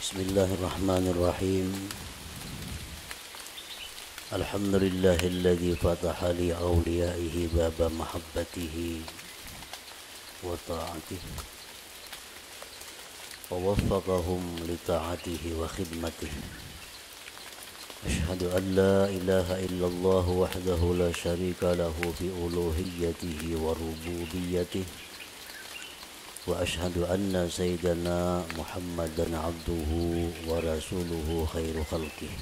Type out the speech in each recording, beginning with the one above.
Bismillahirrahmanirrahim. Alhamdulillahilladzi fataha li awliyaihi baba mahabbatihi wa ta'atihi wa waffaqahum li ta'atihi wa khidmatihi. Ashhadu an la ilaha illallah wahdahu la syarika lahu fi uluhiyyatihi wa rububiyyatihi. Wa ashhadu anna sayyidana Muhammadan abduhu wa rasuluhu khairu khalqih.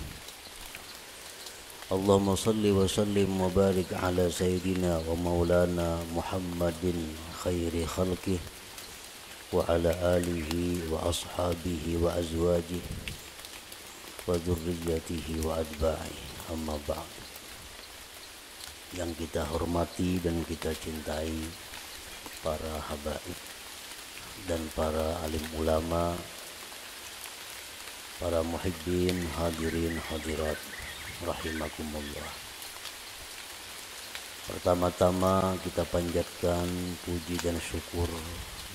Allahumma salli wa sallim wa barik ala sayyidina wa maulana Muhammadin khairi khalqih wa ala alihi wa ashabihi wa azwajihi wa dzurriyyatihi wa atba'ihi. Amma ba'd. Yang kita hormati dan kita cintai para habaib dan para alim ulama, para muhibbin, hadirin, hadirat, rahimakumullah. Pertama-tama kita panjatkan puji dan syukur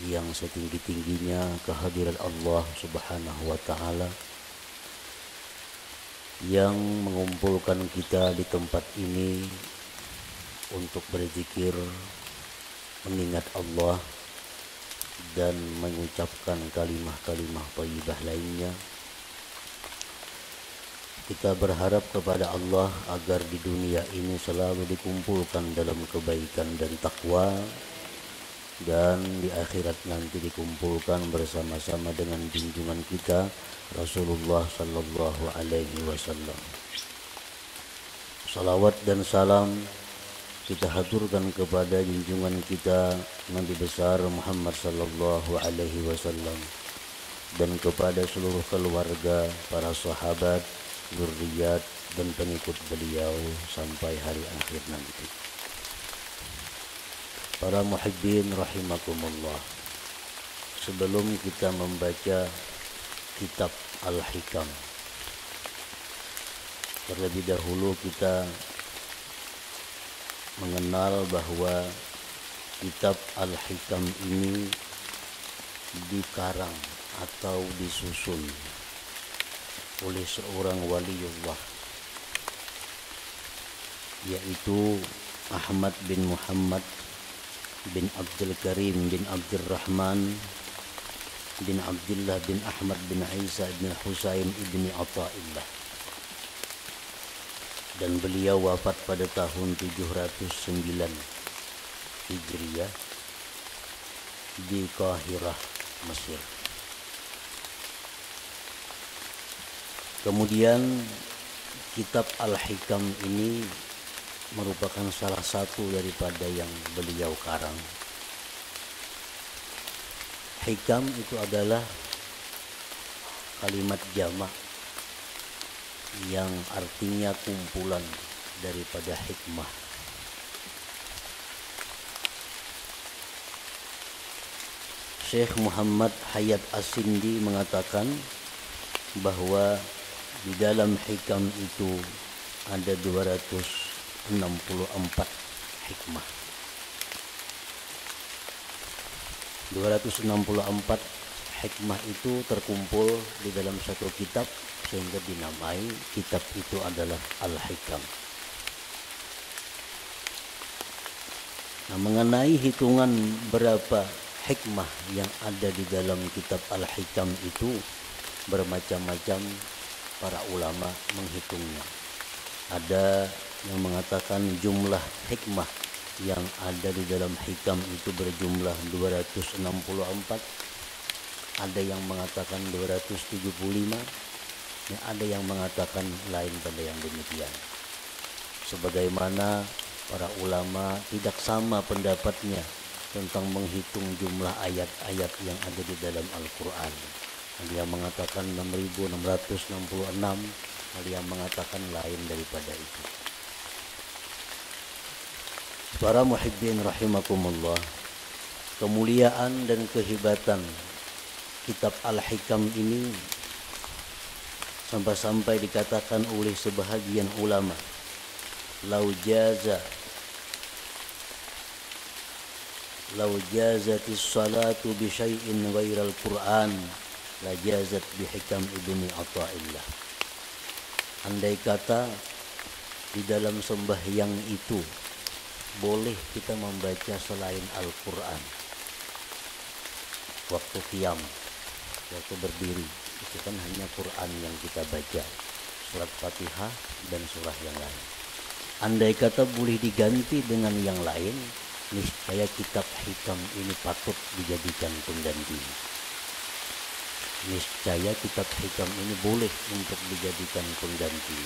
yang setinggi-tingginya kehadirat Allah Subhanahu wa ta'ala yang mengumpulkan kita di tempat ini untuk berzikir, mengingat Allah dan mengucapkan kalimah-kalimah thayyibah lainnya. Kita berharap kepada Allah agar di dunia ini selalu dikumpulkan dalam kebaikan dan takwa, dan di akhirat nanti dikumpulkan bersama-sama dengan junjungan kita Rasulullah sallallahu alaihi wasallam. Salawat dan salam kita haturkan kepada junjungan kita Nabi besar Muhammad sallallahu alaihi wasallam dan kepada seluruh keluarga, para sahabat, dzurriyyat dan pengikut beliau sampai hari akhir nanti. Para muhibbin rahimakumullah. Sebelum kita membaca kitab Al-Hikam, terlebih dahulu kita mengenal bahwa kitab Al-Hikam ini dikarang atau disusun oleh seorang waliullah, yaitu Ahmad bin Muhammad bin Abdul Karim bin Abdurrahman bin Abdullah bin Ahmad bin Isa bin Husain ibni Athaillah. Dan beliau wafat pada tahun 709 Hijriah di Qahirah, Mesir. Kemudian kitab Al-Hikam ini merupakan salah satu daripada yang beliau karang. Hikam itu adalah kalimat jamak yang artinya kumpulan daripada hikmah. Syekh Muhammad Hayat As-Sindi mengatakan bahwa di dalam hikam itu ada 264 hikmah. 264 hikmah itu terkumpul di dalam satu kitab sehingga dinamai kitab itu adalah Al-Hikam. Nah, mengenai hitungan berapa hikmah yang ada di dalam kitab Al-Hikam itu bermacam-macam para ulama menghitungnya. Ada yang mengatakan jumlah hikmah yang ada di dalam hikam itu berjumlah 264. Ada yang mengatakan 275. Ada yang mengatakan lain pada yang demikian. Sebagaimana para ulama tidak sama pendapatnya tentang menghitung jumlah ayat-ayat yang ada di dalam Al-Quran. Ada yang mengatakan 6.666, ada yang mengatakan lain daripada itu. Para muhibbin rahimakumullah, kemuliaan dan kehebatan kitab Al-Hikam ini sampai-sampai dikatakan oleh sebahagian ulama, lau jazatis salatu bi syai'in ghairal Qur'an la jazat bihikam ibni Athaillah. Andai kata di dalam sembahyang itu boleh kita membaca selain Al-Quran, waktu qiyam, waktu berdiri, itu kan hanya Quran yang kita baca, surat Fatihah dan surah yang lain. Andai kata boleh diganti dengan yang lain, niscaya kitab hikam ini patut dijadikan pengganti. Niscaya kitab hikam ini boleh untuk dijadikan pengganti.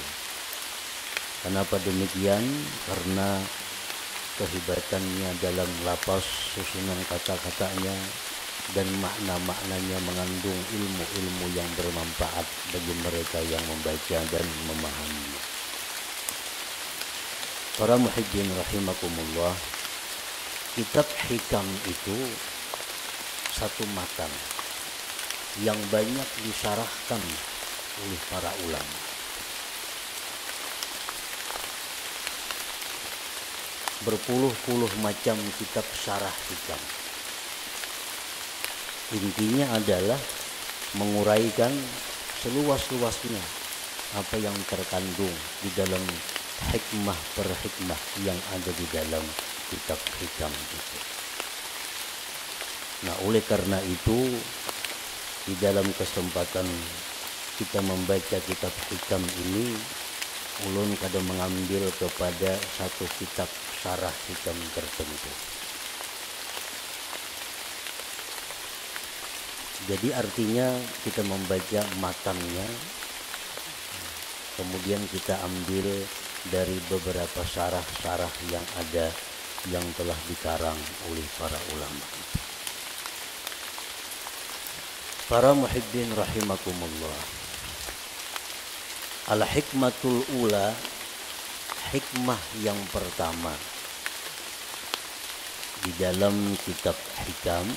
Kenapa demikian? Karena kehebatannya dalam lapas, susunan kata-katanya, dan makna-maknanya mengandung ilmu-ilmu yang bermanfaat bagi mereka yang membaca dan memahaminya. Para muhibbin rahimakumullah, kitab hikam itu satu matan yang banyak disyarahkan oleh para ulama. Berpuluh-puluh macam kitab syarah hikam. Intinya adalah menguraikan seluas-luasnya apa yang terkandung di dalam hikmah per hikmah yang ada di dalam kitab hikam itu. Nah, oleh karena itu, di dalam kesempatan kita membaca kitab hikam ini, ulun kadang mengambil kepada satu kitab syarah hikam tertentu. Jadi artinya kita membaca matannya, kemudian kita ambil dari beberapa syarah-syarah yang ada yang telah dikarang oleh para ulama. Para muhibbin rahimakumullah, al-hikmatul ula, hikmah yang pertama di dalam kitab hikam,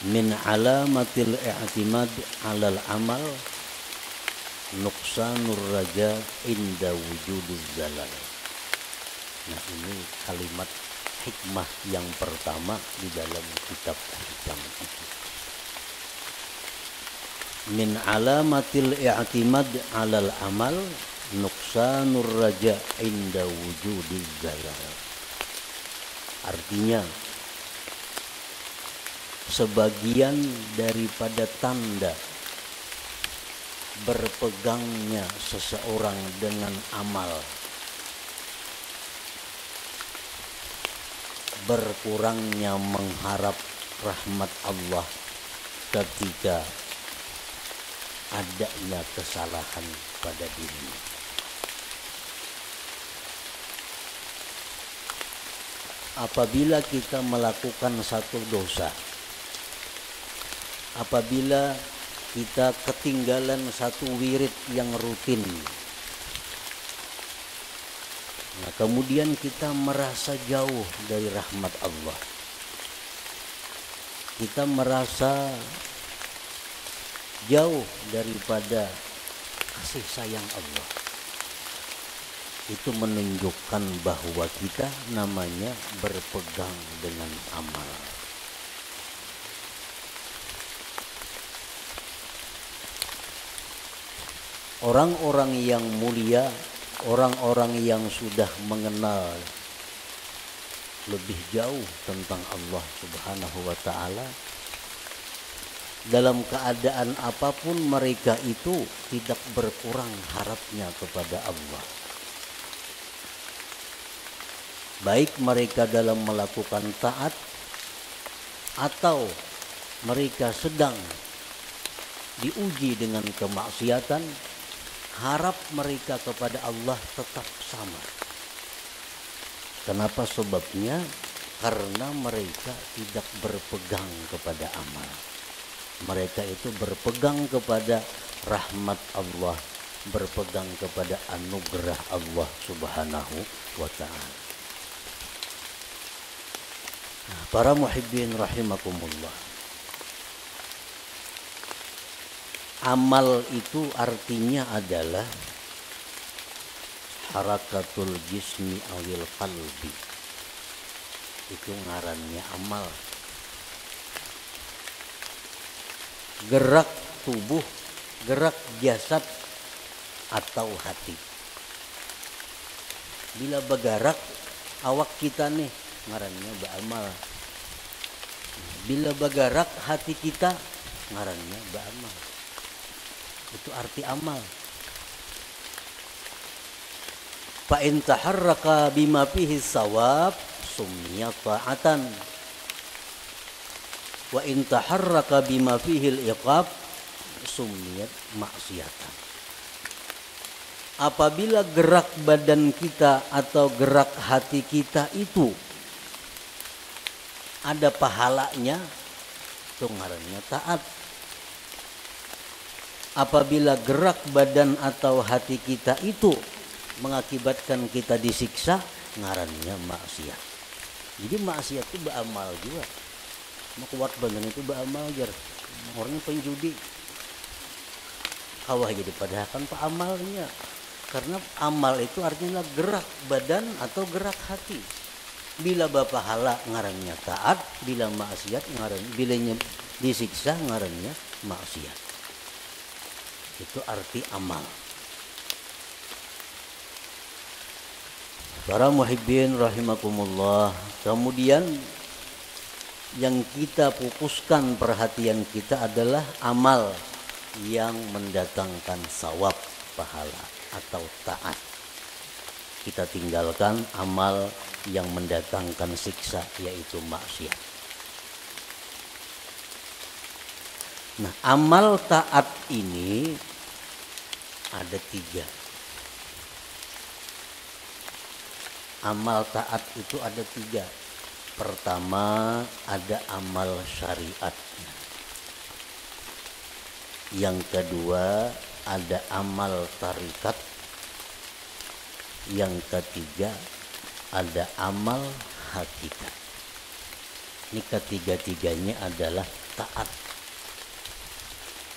min alamatil i'timad alal amal nuqsanur raja inda wujuduz zalal. Nah, ini kalimat hikmah yang pertama di dalam kitab hikam itu. Min alamatil i'timad alal amal nuqsanur raja inda wujudiz zalal. Artinya, sebagian daripada tanda berpegangnya seseorang dengan amal, berkurangnya mengharap rahmat Allah ketika adanya kesalahan pada dirinya. Apabila kita melakukan satu dosa, apabila kita ketinggalan satu wirid yang rutin, nah kemudian kita merasa jauh dari rahmat Allah, kita merasa jauh daripada kasih sayang Allah, itu menunjukkan bahwa kita namanya berpegang dengan amal. Orang-orang yang mulia, orang-orang yang sudah mengenal lebih jauh tentang Allah Subhanahu wa ta'ala, dalam keadaan apapun mereka itu tidak berkurang harapnya kepada Allah. Baik mereka dalam melakukan taat atau mereka sedang diuji dengan kemaksiatan, harap mereka kepada Allah tetap sama. Kenapa sebabnya? Karena mereka tidak berpegang kepada amal. Mereka itu berpegang kepada rahmat Allah, berpegang kepada anugerah Allah Subhanahu wa ta'ala. Nah, para muhibbin rahimakumullah, amal itu artinya adalah harakatul jismi awil qalbi. Itu ngarannya amal. gerak tubuh, gerak jasad atau hati. Bila bergerak awak kita nih ngarannya beramal. Bila bergerak hati kita ngarannya beramal. Itu arti amal. Fa in taharraka bima fihi sawab summiya ta'atan. Wa in taharraka bima fihi al-iqab summiyat maksiatan. Apabila gerak badan kita atau gerak hati kita itu ada pahalanya, itu ngarannya taat. Apabila gerak badan atau hati kita itu mengakibatkan kita disiksa, ngarannya maksiat. Jadi maksiat itu beramal juga. Mau kuat badan itu beramal jar. Orangnya penjudi. Kawah jadi padahal kan pak amalnya. Karena amal itu artinya gerak badan atau gerak hati. Bila bapahala ngarannya taat, bila maksiat ngarannya, bilanya disiksa ngarannya maksiat. Itu arti amal. Para muhibbin rahimakumullah. Kemudian yang kita fokuskan perhatian kita adalah amal yang mendatangkan sawab, pahala atau taat. Kita tinggalkan amal yang mendatangkan siksa, yaitu maksiat. Nah, amal taat ini ada 3. Amal taat itu ada 3. Pertama ada amal syariat. Yang kedua ada amal tarikat. Yang ketiga ada amal hakikat. Ini ketiga-tiganya adalah taat.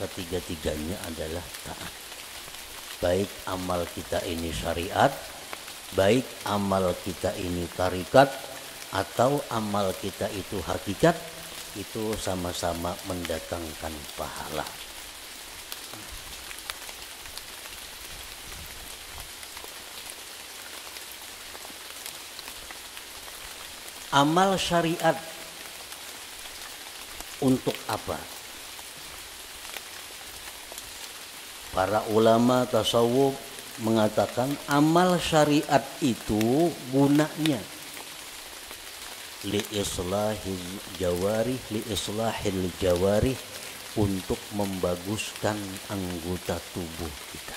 Ketiga-tiganya adalah taat. Baik amal kita ini syariat, baik amal kita ini tarikat, atau amal kita itu hakikat, itu sama-sama mendatangkan pahala. Amal syariat untuk apa? Para ulama tasawuf mengatakan amal syariat itu gunanya li islahil jawarih, untuk membaguskan anggota tubuh kita.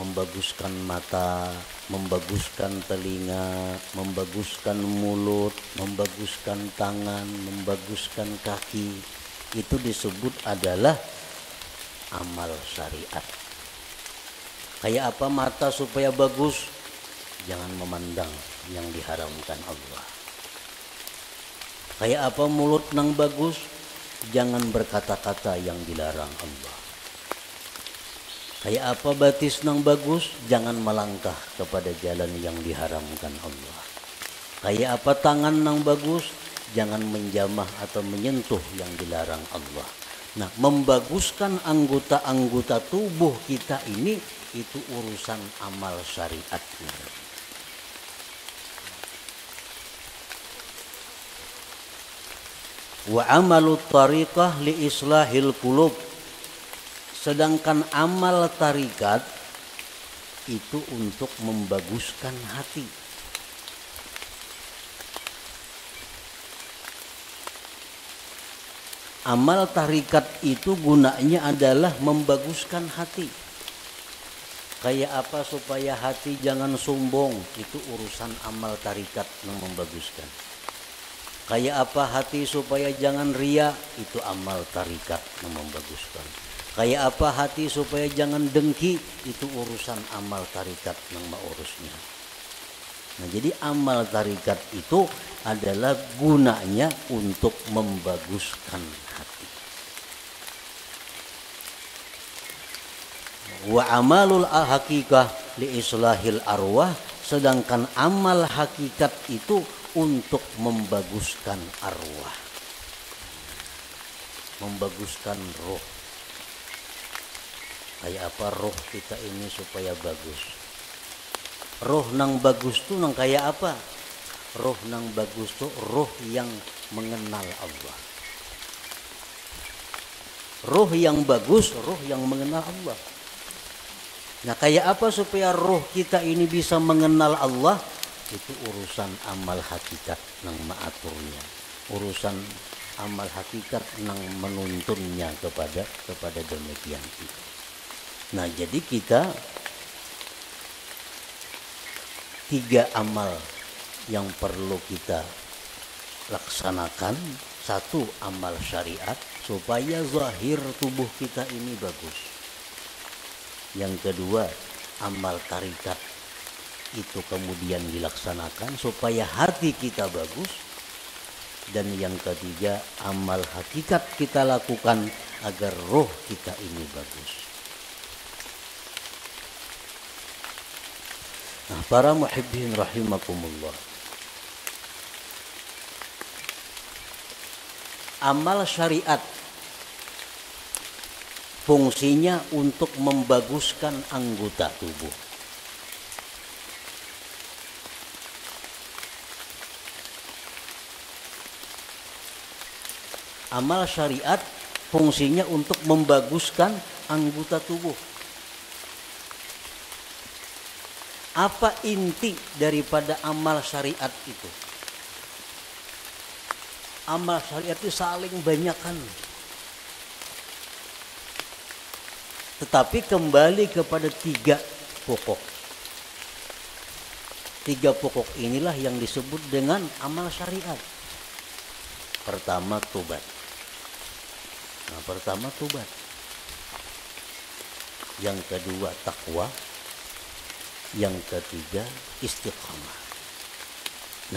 Membaguskan mata, membaguskan telinga, membaguskan mulut, membaguskan tangan, membaguskan kaki. Itu disebut adalah amal syariat. Kayak apa mata supaya bagus? Jangan memandang yang diharamkan Allah. Kayak apa mulut nang bagus? Jangan berkata-kata yang dilarang Allah. Kayak apa batis nang bagus? Jangan melangkah kepada jalan yang diharamkan Allah. Kayak apa tangan nang bagus? Jangan menjamah atau menyentuh yang dilarang Allah. Nah, membaguskan anggota-anggota tubuh kita ini, itu urusan amal syariat. Wa amalut tariqah li islahil qulub. Sedangkan amal tarikat itu untuk membaguskan hati. Amal tarikat itu gunanya adalah membaguskan hati. Kayak apa supaya hati jangan sombong, itu urusan amal tarikat yang membaguskan. Kayak apa hati supaya jangan ria, itu amal tarikat yang membaguskan. Kayak apa hati supaya jangan dengki, itu urusan amal tarikat yang mengurusnya. Nah, jadi amal tarikat itu adalah gunanya untuk membaguskan hati. Wa amalul hakikah li islahil arwah. Sedangkan amal hakikat itu untuk membaguskan arwah. membaguskan roh. Kayak apa roh kita ini supaya bagus? Roh nang bagus tuh nang kayak apa? Roh nang bagus tuh roh yang mengenal Allah. Roh yang bagus, roh yang mengenal Allah. Nah, kayak apa supaya roh kita ini bisa mengenal Allah? Itu urusan amal hakikat nang maaturnya. Urusan amal hakikat nang menuntunnya kepada demikian itu. Nah, jadi kita 3 amal yang perlu kita laksanakan. 1, amal syariat supaya zahir tubuh kita ini bagus. Yang kedua, amal tarikat itu kemudian dilaksanakan supaya hati kita bagus. Dan yang ketiga, amal hakikat kita lakukan agar roh kita ini bagus. Nah, para muhibbin rahimakumullah, amal syariat fungsinya untuk membaguskan anggota tubuh. Amal syariat fungsinya untuk membaguskan anggota tubuh. Apa inti daripada amal syariat itu? Amal syariat itu saling banyakkan. Tetapi kembali kepada 3 pokok. 3 pokok inilah yang disebut dengan amal syariat. Pertama, tobat. Nah, pertama tobat. Yang kedua, takwa. Yang ketiga, istiqamah.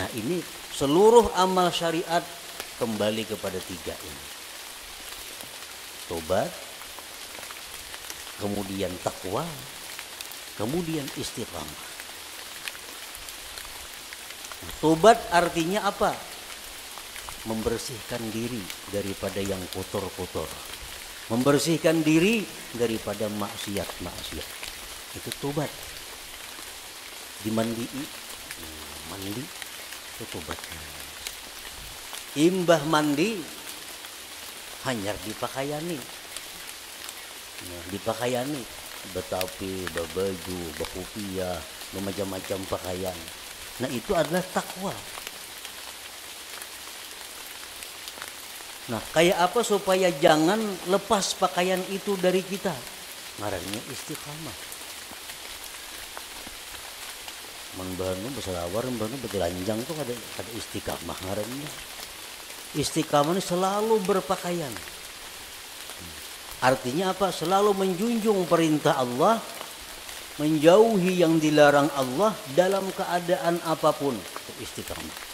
Nah, ini seluruh amal syariat kembali kepada 3 ini. Tobat, kemudian takwa, kemudian istiqamah. Tobat artinya apa? Membersihkan diri daripada yang kotor-kotor. Membersihkan diri daripada maksiat-maksiat. Itu tobat. Dimandi, mandi, itu tobatnya. Imbah mandi, hanyar dipakaiani. Nah, dipakaiani, betapi, babaju, bakupiah, macam-macam pakaian. Nah, itu adalah takwa. Nah, kayak apa supaya jangan lepas pakaian itu dari kita? Ngarannya istiqamah. Membanu berselawar, membanu bertelanjang tuh ada istiqamah ngarannya. Istiqamah ini selalu berpakaian. Artinya apa? Selalu menjunjung perintah Allah, menjauhi yang dilarang Allah dalam keadaan apapun. Itu istiqamah.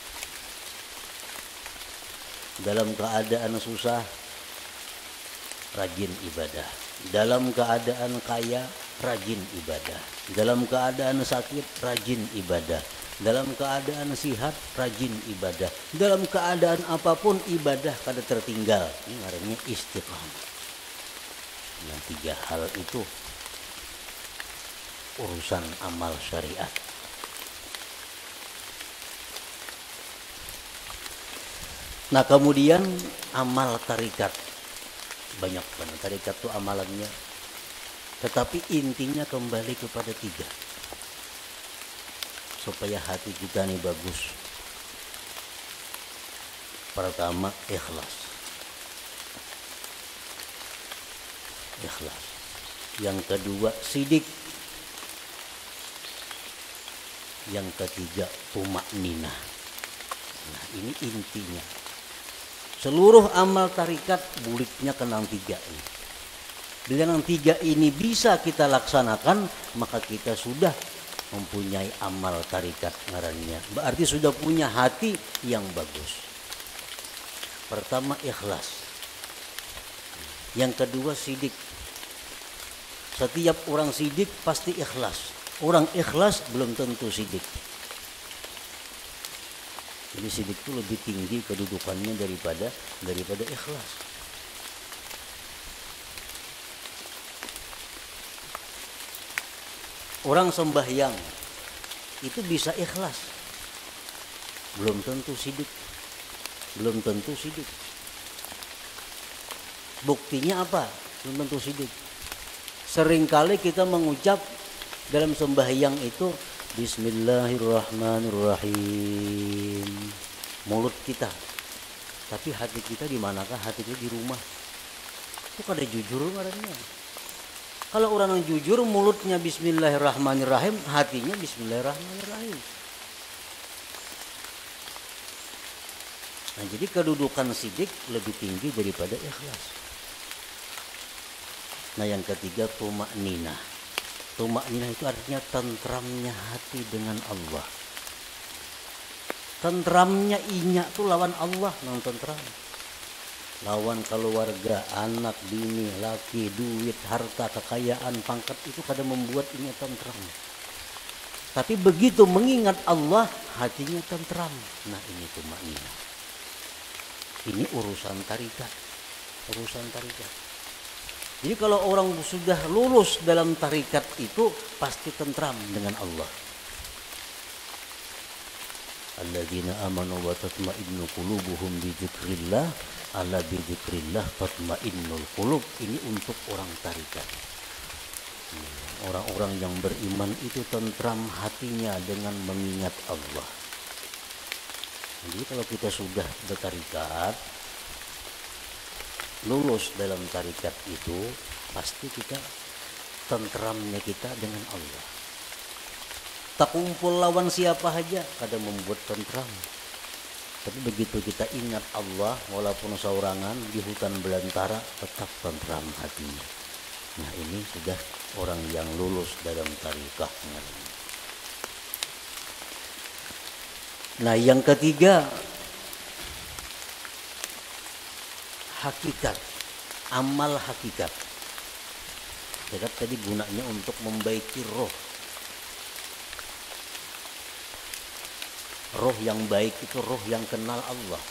Dalam keadaan susah, rajin ibadah. Dalam keadaan kaya, rajin ibadah. Dalam keadaan sakit, rajin ibadah. Dalam keadaan sihat, rajin ibadah. Dalam keadaan apapun ibadah kada tertinggal. Ini namanya istiqamah. Yang 3 hal itu urusan amal syariat. Nah, kemudian amal tarikat. Banyak banget tarikat itu amalannya. Tetapi intinya kembali kepada 3. Supaya hati kita ini bagus. Pertama, ikhlas. Ikhlas. Yang kedua, sidik. Yang ketiga, tumakninah. Nah, ini intinya. Seluruh amal tarikat buliknya kenang 3 ini. Dengan 3 ini bisa kita laksanakan, maka kita sudah mempunyai amal tarikat ngarannya. Berarti sudah punya hati yang bagus. Pertama, ikhlas. Yang kedua, sidik. Setiap orang sidik pasti ikhlas. Orang ikhlas belum tentu sidik. Jadi sidik itu lebih tinggi kedudukannya daripada ikhlas. Orang sembahyang itu bisa ikhlas, belum tentu sidik. Belum tentu sidik. Buktinya apa? Belum tentu sidik. Seringkali kita mengucap dalam sembahyang itu Bismillahirrahmanirrahim, mulut kita, tapi hati kita di manakah? Hati kita di rumah. Itu kada jujur orangnya. Kalau orang yang jujur, mulutnya Bismillahirrahmanirrahim, hatinya Bismillahirrahmanirrahim. Nah, jadi kedudukan sidik lebih tinggi daripada ikhlas. Nah, yang ketiga tumakninah. Tumakninah itu artinya tentramnya hati dengan Allah. Tentramnya inya itu lawan Allah, non tentram. Lawan keluarga, anak, bini, laki, duit, harta, kekayaan, pangkat itu kadang membuat inya tentram. Tapi begitu mengingat Allah, hatinya tentram. Nah, ini tumakninah. Ini urusan tarikat. Urusan tarikat. Jadi kalau orang sudah lulus dalam tarikat itu pasti tentram dengan Allah. Alladzina amanu wa tatma'innu qulubuhum bi dzikrillah, ala bi dzikrillah tatma'innul qulub. Ini untuk orang tarikat. Orang-orang yang beriman itu tentram hatinya dengan mengingat Allah. Jadi kalau kita sudah bertarikat, lulus dalam tarikat itu, pasti kita tentramnya kita dengan Allah. Tak kumpul lawan siapa saja kadang membuat tentram. Tapi begitu kita ingat Allah, walaupun seorangan di hutan belantara, tetap tentram hatinya. Nah, ini sudah orang yang lulus dalam tarikatnya. Nah, yang ketiga, hakikat, amal hakikat. Saya tadi gunanya untuk membaiki roh. Roh yang baik itu roh yang kenal Allah.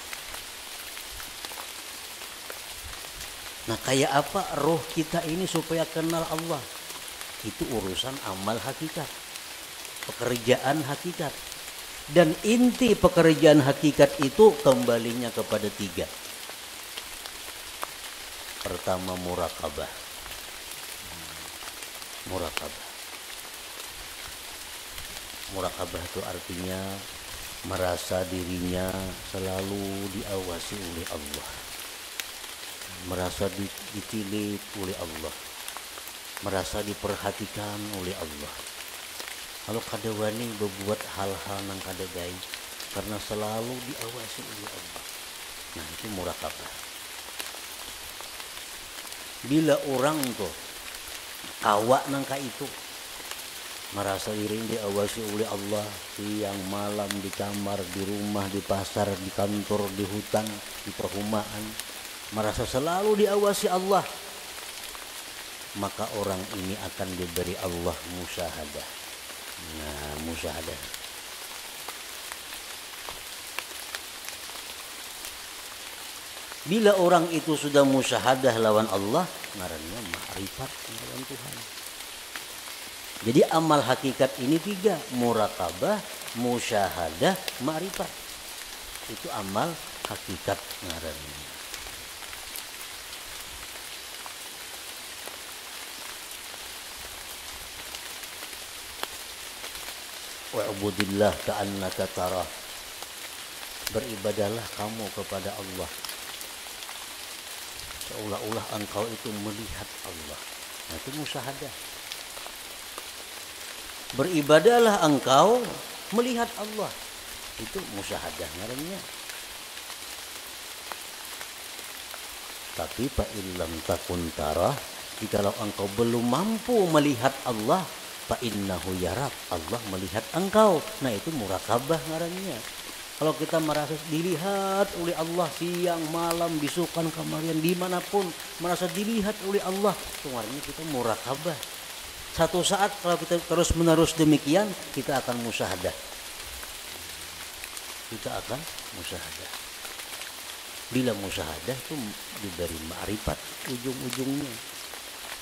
Nah, kayak apa roh kita ini supaya kenal Allah? Itu urusan amal hakikat, pekerjaan hakikat. Dan inti pekerjaan hakikat itu kembalinya kepada tiga. Pertama, murakabah. Murakabah. Murakabah itu artinya merasa dirinya selalu diawasi oleh Allah. Merasa ditilik oleh Allah. Merasa diperhatikan oleh Allah. Kalau kada wani berbuat hal-hal yang kada baik karena selalu diawasi oleh Allah. Nah, itu murakabah. Bila orang tuh awak nangka itu merasa diri diawasi oleh Allah siang malam, di kamar, di rumah, di pasar, di kantor, di hutan, di perumahan, merasa selalu diawasi Allah, maka orang ini akan diberi Allah musyahadah. Nah, musyahadah. Bila orang itu sudah musyahadah lawan Allah, ngarannya ma'rifat lawan Tuhan. Jadi amal hakikat ini tiga, murakabah, musyahadah, ma'rifat. Itu amal hakikat ngarannya. Wa'budillah ka'annaka tarah. Beribadahlah kamu kepada Allah seolah-olah engkau itu melihat Allah. Nah, itu musyahadah. Beribadahlah engkau melihat Allah. Itu musyahadah ngarannya. Tapi fa illam takun tarah, jikalau engkau belum mampu melihat Allah, fa innahu yarak, Allah melihat engkau. Nah, itu murakabah ngarannya. Kalau kita merasa dilihat oleh Allah siang malam, bisukan, kamarian, dimanapun merasa dilihat oleh Allah, itu ngarannya kita murakabah. Satu saat kalau kita terus menerus demikian, kita akan musyahadah. Kita akan musyahadah. Bila musyahadah itu diberi ma'rifat ujung-ujungnya.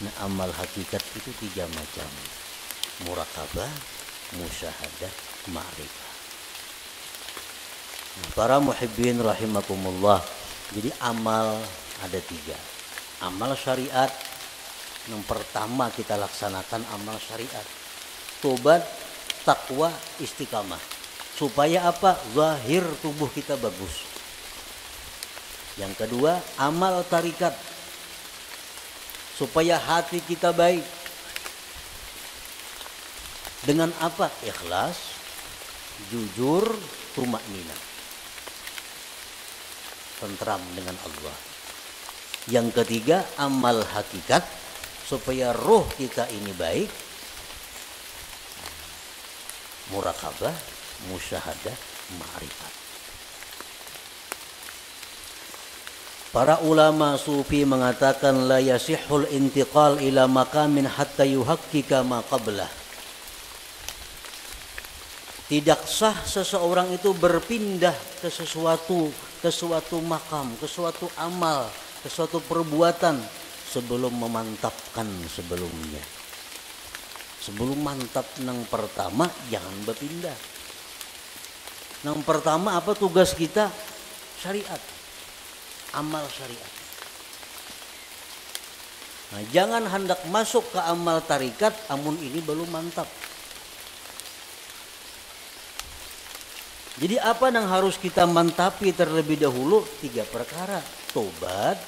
Nah, amal hakikat itu tiga macam. Murakabah, musyahadah, ma'rifah. Nah, para muhibbin rahimakumullah. Jadi amal ada 3. Amal syariat, yang pertama kita laksanakan amal syariat. Tobat, takwa, istiqamah. Supaya apa? Zahir tubuh kita bagus. Yang kedua, amal tarikat. Supaya hati kita baik. Dengan apa? Ikhlas, jujur, tumakninah. Tentram dengan Allah. Yang ketiga, amal hakikat. Supaya roh kita ini baik. Murakabah, musyahadah, ma'rifat. Para ulama sufi mengatakan la yasihul intiqal ila maqamin hatta yuhaqqika ma qablah. Tidak sah seseorang itu berpindah ke suatu makam, ke suatu amal, ke suatu perbuatan sebelum memantapkan sebelumnya. Sebelum mantap nang pertama jangan berpindah. Nang pertama apa tugas kita? Syariat. Amal syariat. Nah, jangan hendak masuk ke amal tarikat amun ini belum mantap. Jadi apa yang harus kita mantapi terlebih dahulu? 3 perkara. Tobat,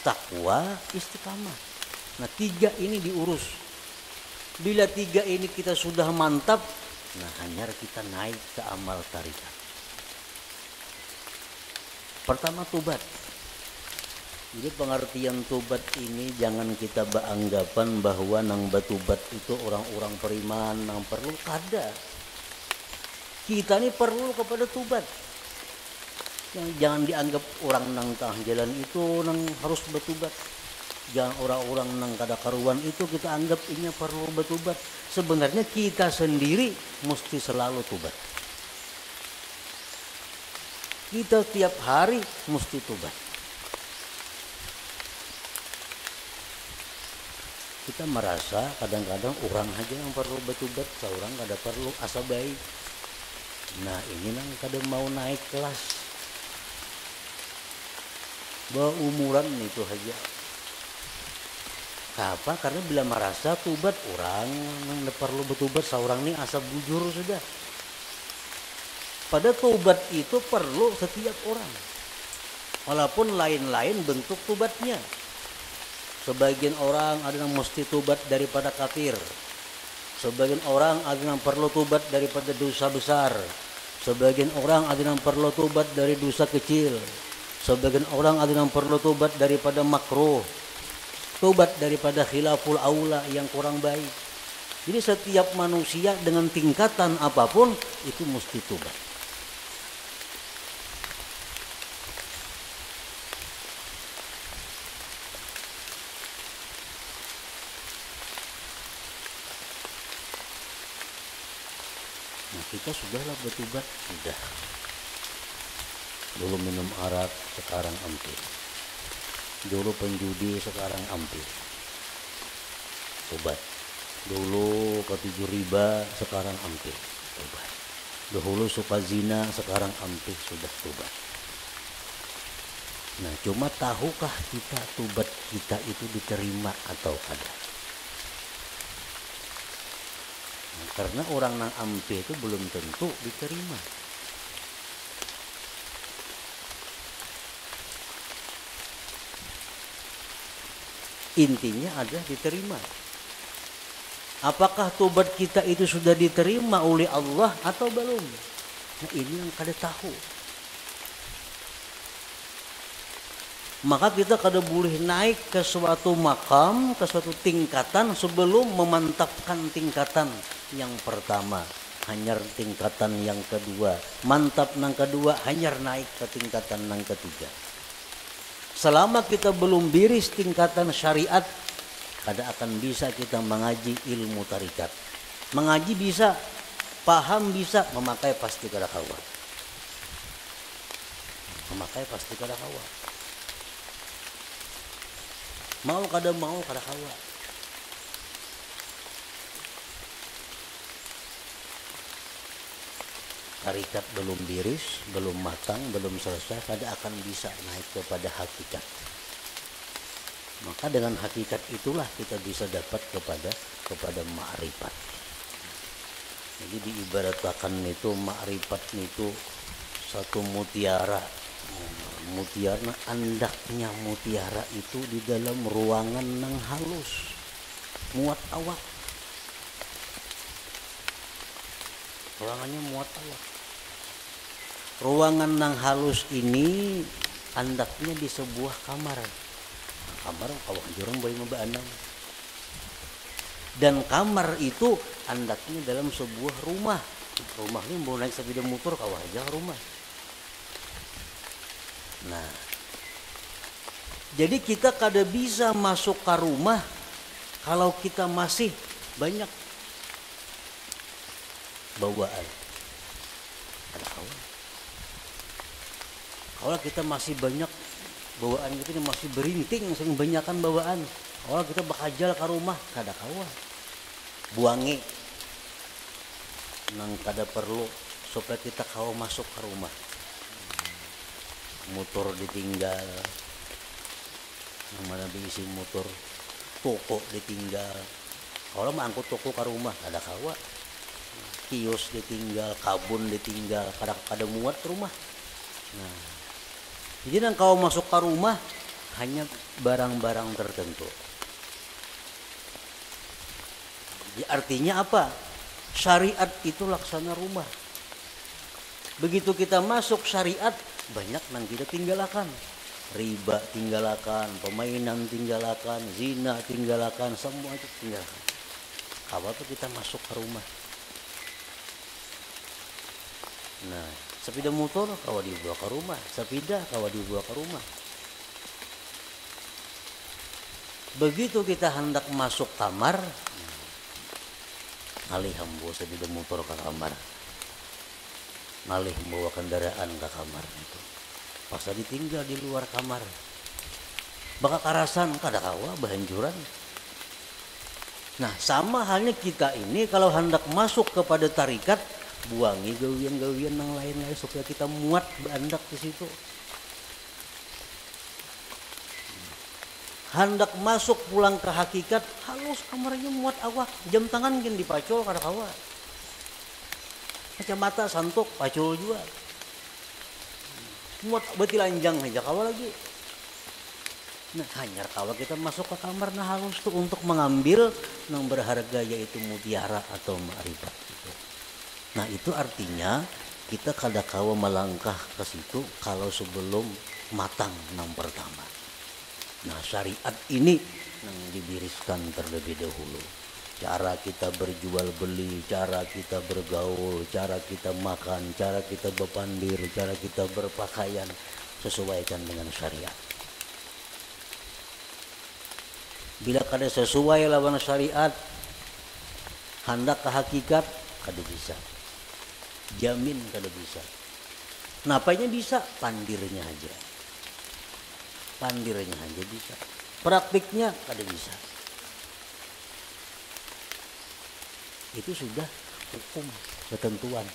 takwa, istiqamah. Nah 3 ini diurus. Bila 3 ini kita sudah mantap, nah hanya kita naik ke amal tarikat. Pertama tobat. Jadi pengertian tobat ini jangan kita beranggapan bahwa nang batubat itu orang-orang beriman nang perlu kada. Kita ini perlu kepada tobat. Jangan dianggap orang nang tengah jalan itu nang harus batubat. Jangan orang-orang nang kada karuan itu kita anggap ini perlu batubat. Sebenarnya kita sendiri mesti selalu tobat. Kita tiap hari mesti tobat. Kita merasa kadang-kadang orang aja yang perlu bertobat, seorang kada perlu asa baik. Nah ini nang kada mau naik kelas. Umuran itu aja. Apa? Karena bila merasa tobat orang yang perlu bertobat, seorang ini asa bujur sudah. Pada tobat itu perlu setiap orang. Walaupun lain-lain bentuk tobatnya. Sebagian orang ada yang mesti tobat daripada kafir. Sebagian orang ada yang perlu tobat daripada dosa besar. Sebagian orang ada yang perlu tobat dari dosa kecil. Sebagian orang ada yang perlu tobat daripada makruh. Tobat daripada khilaful aula yang kurang baik. Jadi setiap manusia dengan tingkatan apapun itu mesti tobat. Kita sudahlah bertobat, sudah. Dulu minum arak, sekarang ampir. Dulu penjudi, sekarang ampir. Tobat. Dulu ketujuh riba, sekarang ampir. Tobat. Dahulu suka zina, sekarang ampir, sudah tobat. Nah, cuma tahukah kita tobat kita itu diterima atau tidak? Karena orang nang ampe itu belum tentu diterima. Intinya ada diterima. Apakah tobat kita itu sudah diterima oleh Allah atau belum? Nah ini yang kada tahu. Maka kita kada boleh naik ke suatu makam, ke suatu tingkatan sebelum memantapkan tingkatan yang pertama. Hanyar tingkatan yang kedua. Mantap nang kedua, hanyar naik ke tingkatan nang ketiga. Selama kita belum biris tingkatan syariat, kada akan bisa kita mengaji ilmu tarikat. Mengaji bisa, paham bisa, memakai pasti kada kawa. Memakai pasti kada kawa. Mau kada kawa. tarikat belum biris, belum matang, belum selesai, kada akan bisa naik kepada hakikat. Maka dengan hakikat itulah kita bisa dapat kepada ma'rifat. Jadi diibaratkan itu ma'rifat itu satu mutiara. Mutiara, andaknya mutiara itu di dalam ruangan nang halus, muat awak. Ruangannya muat awak. Ruangan nang halus ini andaknya di sebuah kamar. Nah, kamar kalau jurang boleh membaanang. Dan kamar itu andaknya dalam sebuah rumah. Rumah ini mau naik sepeda motor kawah aja rumah. Nah, jadi kita kada bisa masuk ke rumah kalau kita masih banyak bawaan. Ada kawan. Kalau kita masih banyak bawaan kita masih berinting, sering banyakan bawaan. Kalau kita bakajal ke rumah kada kawan. Buangi nang kada perlu supaya kita kawa masuk ke rumah. Motor ditinggal, yang mana diisi motor, toko ditinggal. Kalau mau angkut toko ke rumah ada kawa, kios ditinggal, kabun ditinggal, kada muat rumah. Nah, jadi nang kau masuk ke rumah hanya barang-barang tertentu. Jadi artinya apa? Syariat itu laksana rumah. Begitu kita masuk syariat, banyak nang kita tinggalkan. Riba tinggalkan, permainan tinggalkan, zina tinggalkan, semua itu tinggalkan. Kalau tuh kita masuk ke rumah. Nah, sepeda motor kalau dibawa ke rumah, sepeda kalau dibawa ke rumah. Begitu kita hendak masuk kamar, ngalih hambo sepeda motor ke kamar. Ngalih membawa kendaraan ke kamar itu. Pas ditinggal di luar kamar, bakal karasan kada kawa bahanjuran. Nah, sama halnya kita ini kalau hendak masuk kepada tarikat, buangi gawian-gawian yang lain-lain supaya kita muat berandak di situ. Hendak masuk pulang ke hakikat, halus kamarnya muat awak, jam tangan gini dipacol kada kawa. Kacamata santuk pacul juga. Muat beti lanjang aja kawa lagi. Nah, hanya kawa kita masuk ke kamar nah halus tuh untuk mengambil yang berharga yaitu mutiara atau ma'rifat gitu. Nah, itu artinya kita kada kawa melangkah ke situ kalau sebelum matang yang pertama. Nah, syariat ini yang dibiriskan terlebih dahulu. Cara kita berjual beli, cara kita bergaul, cara kita makan, cara kita berpandir, cara kita berpakaian sesuaikan dengan syariat. Bila kada sesuai lawan syariat, hendak ke hakikat kada bisa. Jamin kada bisa. Napanya bisa? Pandirnya aja. Pandirnya aja bisa. Praktiknya kada bisa. Itu sudah hukum, ketentuan.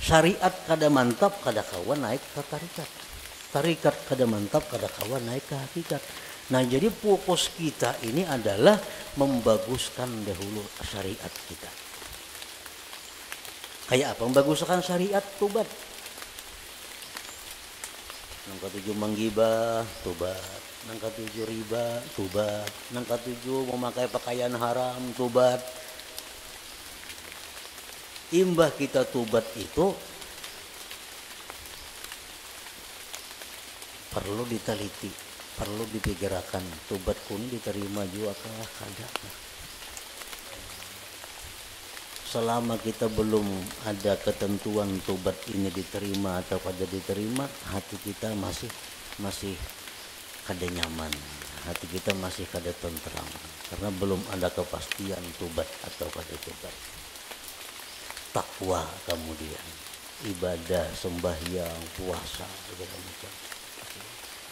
Syariat kada mantap kada kawan naik ke tarikat. Tarikat kada mantap kada kawan naik ke hakikat. Nah, jadi fokus kita ini adalah membaguskan dahulu syariat kita. Kayak apa membaguskan syariat? Tobat. Nang ketujuh menggibah, tobat. Nang ketujuh riba, tobat. Nang ketujuh memakai pakaian haram, tobat. Imbah kita tobat itu perlu diteliti, perlu dipikirkan. Tobat kun diterima juga kah kada. Selama kita belum ada ketentuan tobat ini diterima atau kada diterima, hati kita masih kada nyaman, hati kita masih kada tentram karena belum ada kepastian tobat atau kada tobat. Takwa kemudian ibadah, sembahyang, puasa segala macam,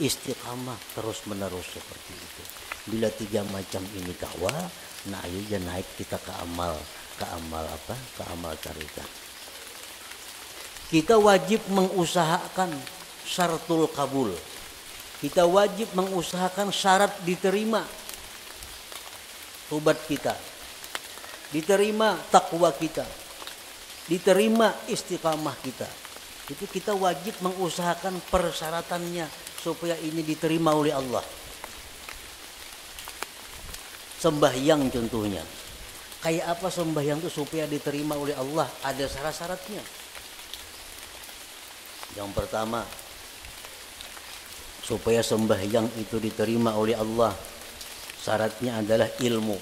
istiqamah terus menerus seperti itu. Bila 3 macam ini kawa, nah ayo naik kita ke amal apa? Ke amal tarikat. Kita wajib mengusahakan syaratul kabul. Kita wajib mengusahakan syarat diterima tobat kita, diterima takwa kita, diterima istiqamah kita. Itu kita wajib mengusahakan persyaratannya supaya ini diterima oleh Allah. Sembahyang contohnya. Kayak apa sembahyang itu supaya diterima oleh Allah? Ada syarat-syaratnya. Yang pertama, supaya sembahyang itu diterima oleh Allah, syaratnya adalah ilmu.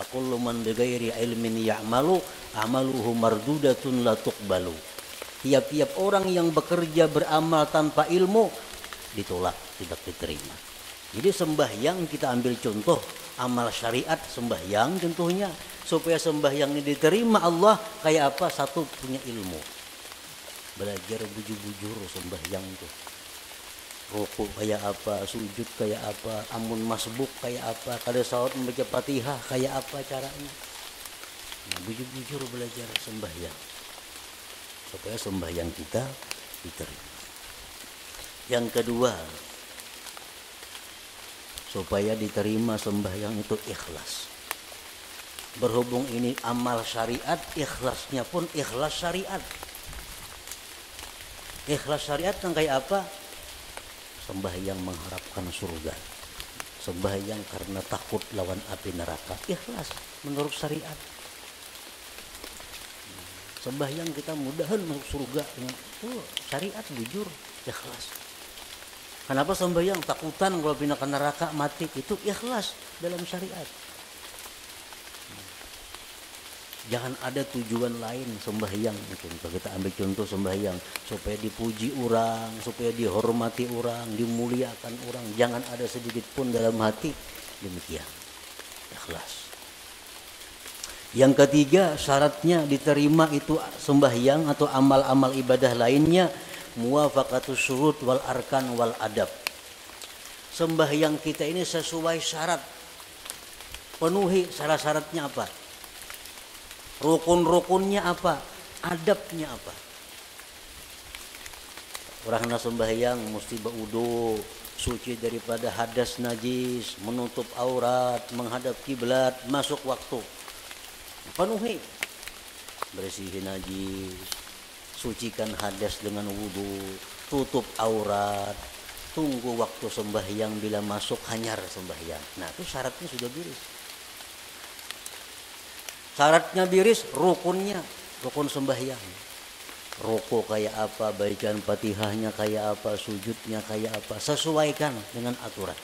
Aqullu man bighairi ilmin ya'malu amaluhu mardudatun la tuqbalu. Tiap-tiap orang yang bekerja beramal tanpa ilmu ditolak, tidak diterima. Jadi sembahyang kita ambil contoh amal syariat sembahyang contohnya. Supaya sembahyang ini diterima Allah kayak apa? Satu, punya ilmu. Belajar bujur-bujur sembahyang itu. Rukuk kayak apa, sujud kayak apa, amun masbuk kayak apa, kalau salat membaca Fatihah kayak apa caranya. Nah, bujur-bujur belajar sembahyang supaya sembahyang kita diterima. Yang kedua, supaya diterima sembahyang itu ikhlas. Berhubung ini amal syariat, ikhlasnya pun ikhlas syariat. Ikhlas syariat yang kayak apa? Sembahyang mengharapkan surga, sembahyang karena takut lawan api neraka, ikhlas menurut syariat. Sembahyang kita mudahan masuk surga, itu syariat jujur, ikhlas. Kenapa sembahyang? Takutan kalau pindah ke neraka mati, itu ikhlas dalam syariat. Jangan ada tujuan lain sembahyang. Contoh kita ambil contoh sembahyang supaya dipuji orang, supaya dihormati orang, dimuliakan orang. Jangan ada sedikit pun dalam hati demikian. Ikhlas. Yang ketiga, syaratnya diterima itu sembahyang atau amal-amal ibadah lainnya muwafaqatus syurut wal arkan wal adab. Sembahyang kita ini sesuai syarat. Penuhi syarat-syaratnya apa? Rukun-rukunnya apa? Adabnya apa? Orang nak sembahyang mesti berwudu, suci daripada hadas najis, menutup aurat, menghadap kiblat, masuk waktu. Penuhi. Bersihin najis, sucikan hadas dengan wudu, tutup aurat, tunggu waktu sembahyang, bila masuk hanyar sembahyang. Nah, itu syaratnya sudah biris. Syaratnya biris, rukunnya, rukun sembahyang. Rukuk kayak apa, bacaan Fatihahnya kayak apa, sujudnya kayak apa, sesuaikan dengan aturan.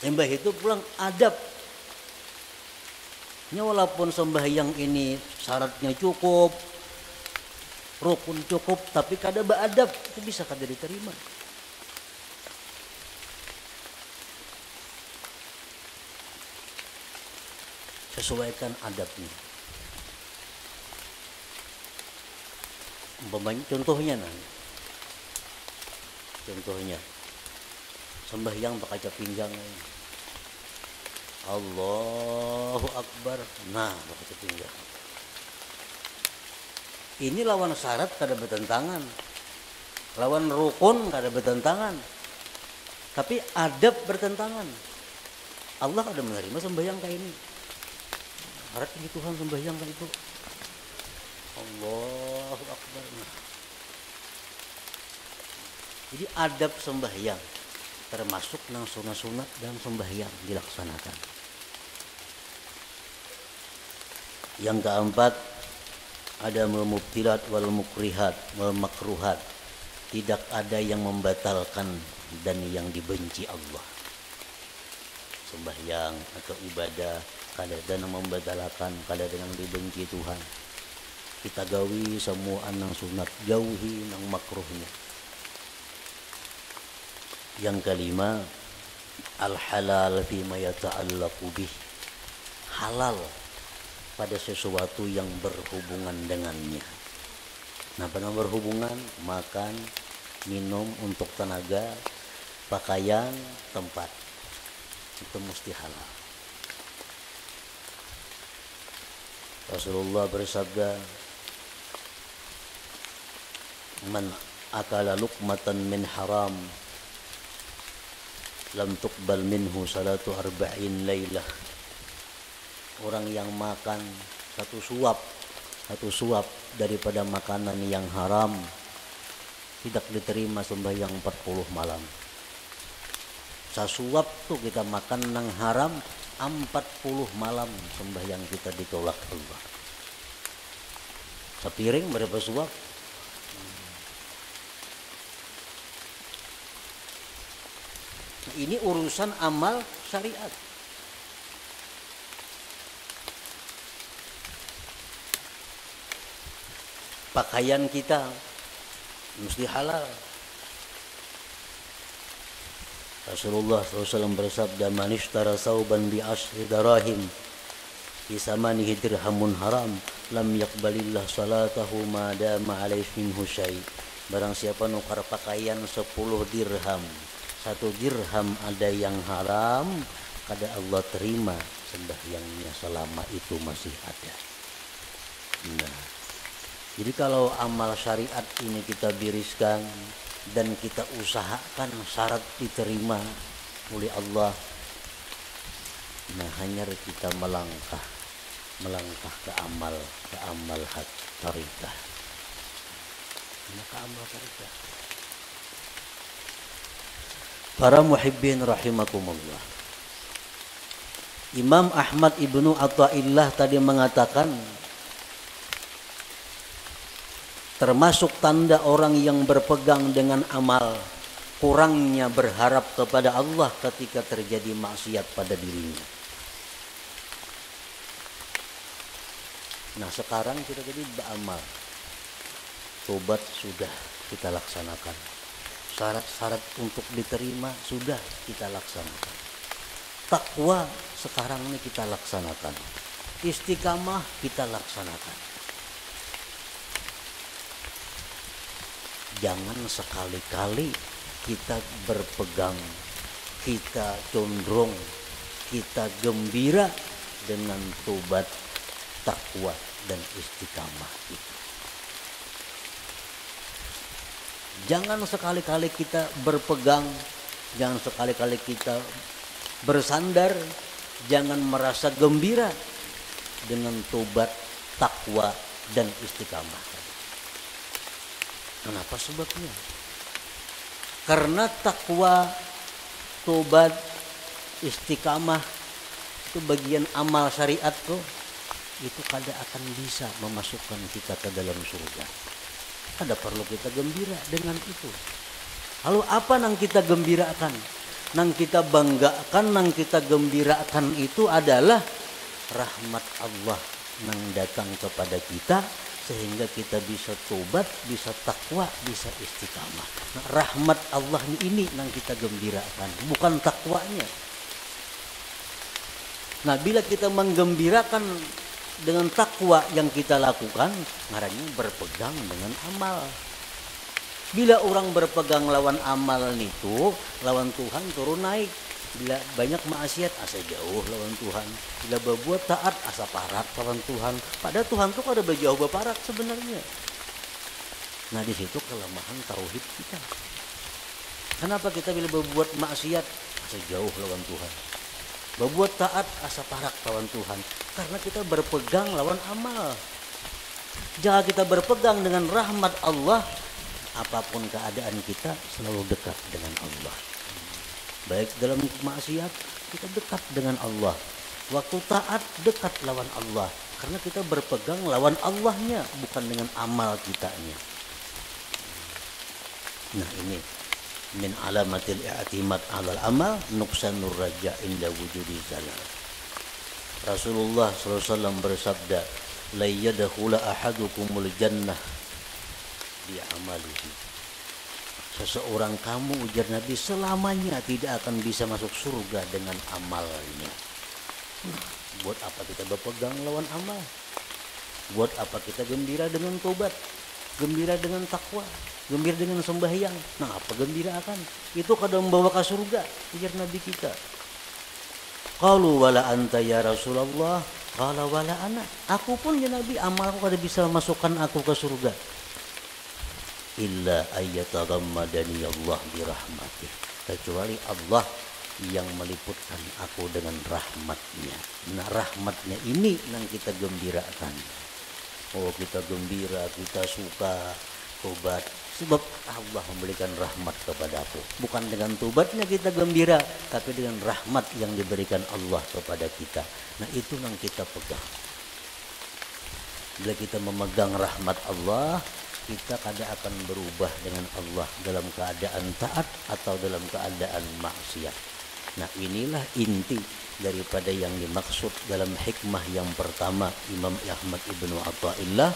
Sembah itu pulang adab. Walaupun sembahyang ini syaratnya cukup, rukun cukup, tapi kada beradab, itu bisa kada diterima. Sesuaikan adabnya. Contohnya contohnya sembahyang pakai cap pinggang. Allahu Akbar. Nah, pakai cap pinggang. Ini lawan syarat kada bertentangan. Lawan rukun kada bertentangan. Tapi adab bertentangan. Allah kada menerima sembahyang kayak ini. Harap tinggi Tuhan sembahyang kan itu. Allahu Akbar. Jadi adab sembahyang termasuk nang sunat-sunat dan sembahyang dilaksanakan. Yang keempat, ada mubtilat wal mukrihat wal makruhat. Tidak ada yang membatalkan dan yang dibenci Allah. Sembahyang atau ibadah kadang membatalkan, kadang dibenci Tuhan. Kita gawi semua nang sunat, jauhi nang makruhnya. Yang kelima, al halal fima yata'allaqu bih. Halal pada sesuatu yang berhubungan dengannya. Nah, pada berhubungan, makan, minum untuk tenaga, pakaian, tempat, itu mesti halal. Rasulullah bersabda, man akala luqmatan min haram lam tuqbal minhu salatu arba'in lailah. Orang yang makan satu suap daripada makanan yang haram tidak diterima sembahyang 40 malam. Sasuap tuh kita makan nang haram 40 malam sembahyang kita ditolak Allah. Sepiring berapa suap? Nah, ini urusan amal syariat. Pakaian kita mesti halal. Rasulullah SAW bersabda, man ishtara sauban bi ashri darahim fi samanihi dirhamun haram lam yaqbalillah salatahu ma dama alaihi minhu syai'. Barang siapa nukar pakaian 10 dirham, 1 dirham ada yang haram, kada Allah terima sembahyangnya selama itu masih ada. Nah, jadi kalau amal syariat ini kita biriskan dan kita usahakan syarat diterima oleh Allah, nah hanya kita melangkah ke amal tarikah. Ke amal tarikah. Para muhibbin rahimakumullah. Imam Ahmad Ibnu Athaillah tadi mengatakan, termasuk tanda orang yang berpegang dengan amal, kurangnya berharap kepada Allah ketika terjadi maksiat pada dirinya. Nah sekarang kita jadi beramal, tobat sudah kita laksanakan, syarat-syarat untuk diterima sudah kita laksanakan, takwa sekarang ini kita laksanakan, istiqamah kita laksanakan. Jangan sekali-kali kita berpegang, kita condong, kita gembira dengan tobat, takwa dan istiqamah itu. Jangan sekali-kali kita berpegang, jangan sekali-kali kita bersandar, jangan merasa gembira dengan tobat, takwa dan istiqamah. Kenapa sebabnya? Karena takwa, tobat, istiqamah itu bagian amal syariat tuh, itu kada akan bisa memasukkan kita ke dalam surga. Ada perlu kita gembira dengan itu. Lalu apa yang kita gembirakan? Yang kita banggakan, yang kita gembirakan itu adalah rahmat Allah yang datang kepada kita, sehingga kita bisa tobat, bisa takwa, bisa istiqamah. Nah, rahmat Allah ini yang kita gembirakan, bukan takwanya. Nah, bila kita menggembirakan dengan takwa yang kita lakukan, ngarannya berpegang dengan amal. Bila orang berpegang lawan amal itu, lawan Tuhan turun naik. Bila banyak maksiat, asa jauh lawan Tuhan. Bila berbuat taat, asa parat lawan Tuhan. Padahal Tuhan tuh ada berjauh berparat sebenarnya. Nah di situ kelemahan tauhid kita. Kenapa kita bila berbuat maksiat, asa jauh lawan Tuhan. Berbuat taat, asa parat lawan Tuhan. Karena kita berpegang lawan amal. Jika kita berpegang dengan rahmat Allah, apapun keadaan kita selalu dekat dengan Allah. Baik dalam maksiat kita dekat dengan Allah, waktu taat dekat lawan Allah, karena kita berpegang lawan Allahnya, bukan dengan amal kitanya. Nah ini min alamatil i'timad 'alal amal nuqsanur raja inda wujudi zalal. Rasulullah SAW bersabda, la yadkhula ahadukumul jannah bi amalihi. Seseorang kamu, ujar Nabi, selamanya tidak akan bisa masuk surga dengan amalnya. Buat apa kita berpegang lawan amal? Buat apa kita gembira dengan tobat, gembira dengan takwa, gembira dengan sembahyang? Nah apa gembira akan? Itu kadang membawa ke surga, ujar Nabi kita. Qalu wala anta ya Rasulullah. Qala wala ana, aku pun ya Nabi, amalku kada bisa masukkan aku ke surga. Illa ayyatagammadani Allah birahmatih, kecuali Allah yang meliputkan aku dengan rahmatnya. Nah rahmatnya ini yang kita gembirakan. Oh kita gembira, kita suka tobat, sebab Allah memberikan rahmat kepadaku. Bukan dengan tobatnya kita gembira, tapi dengan rahmat yang diberikan Allah kepada kita. Nah itu yang kita pegang. Bila kita memegang rahmat Allah, kita kada akan berubah dengan Allah dalam keadaan taat atau dalam keadaan maksiat. Nah inilah inti daripada yang dimaksud dalam hikmah yang pertama Imam Ahmad Ibnu Athaillah,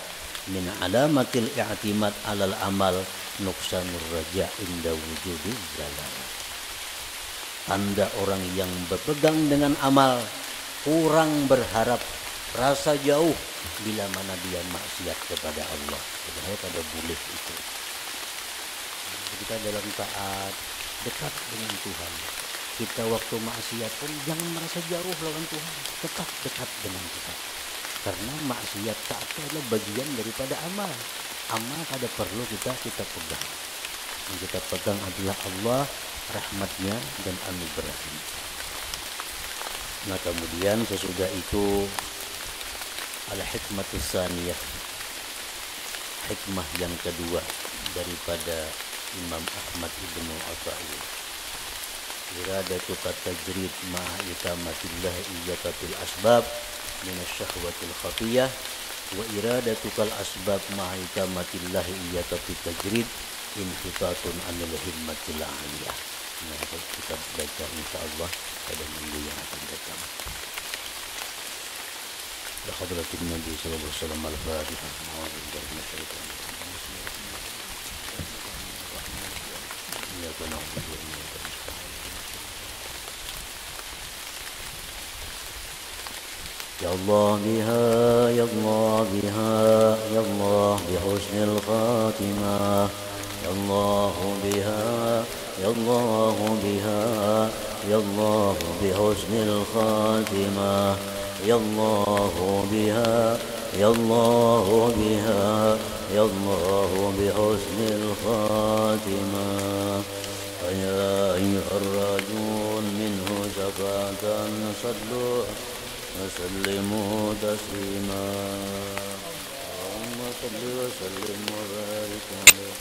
min alamatil i'timad alal amal nuksanur raja inda wujudil zalal. Tanda orang yang berpegang dengan amal, kurang berharap, rasa jauh bila mana dia maksiat kepada Allah. Padahal pada boleh itu. Kita dalam taat dekat dengan Tuhan. Kita waktu maksiat pun jangan merasa jauh lawan Tuhan, tetap dekat dengan kita. Karena maksiat taat itu adalah bagian daripada amal. Amal kada perlu kita pegang. Yang kita pegang adalah Allah, rahmatnya dan anugerahnya. Nah kemudian sesudah itu al-hikmatus tsaniyah, hikmah yang kedua daripada Imam Ahmad Ibnu Athaillah. Iradatu tajrid ma'a ikamatillah iyakatil asbab minasyahwatil khafiyah wa iradatu kal asbab ma'a ikamatillah iyakatil tajrid inhitatun anil himmatil aliyah. Nah kita baca insyaallah pada minggu yang akan datang. La hadratin Nabi sallallahu alaihi wasallam al-Fatihah. A'udzubillahi minasyaitonir rajim. Iyyaka na'budu wa iyyaka nasta'in. Ya Allah biha, ya Allah biha, ya Allah bihusnil khatimah. Ya Allah biha, ya Allah biha, ya Allah bihusnil khatimah. Ya Allah biha, ya Allah biha, ya Allah bihusnil khatimah. Ya ayyuhar rajun minhu syafatan sallu وسلموا تسليما اللهم صل وسلم وبارك عليه.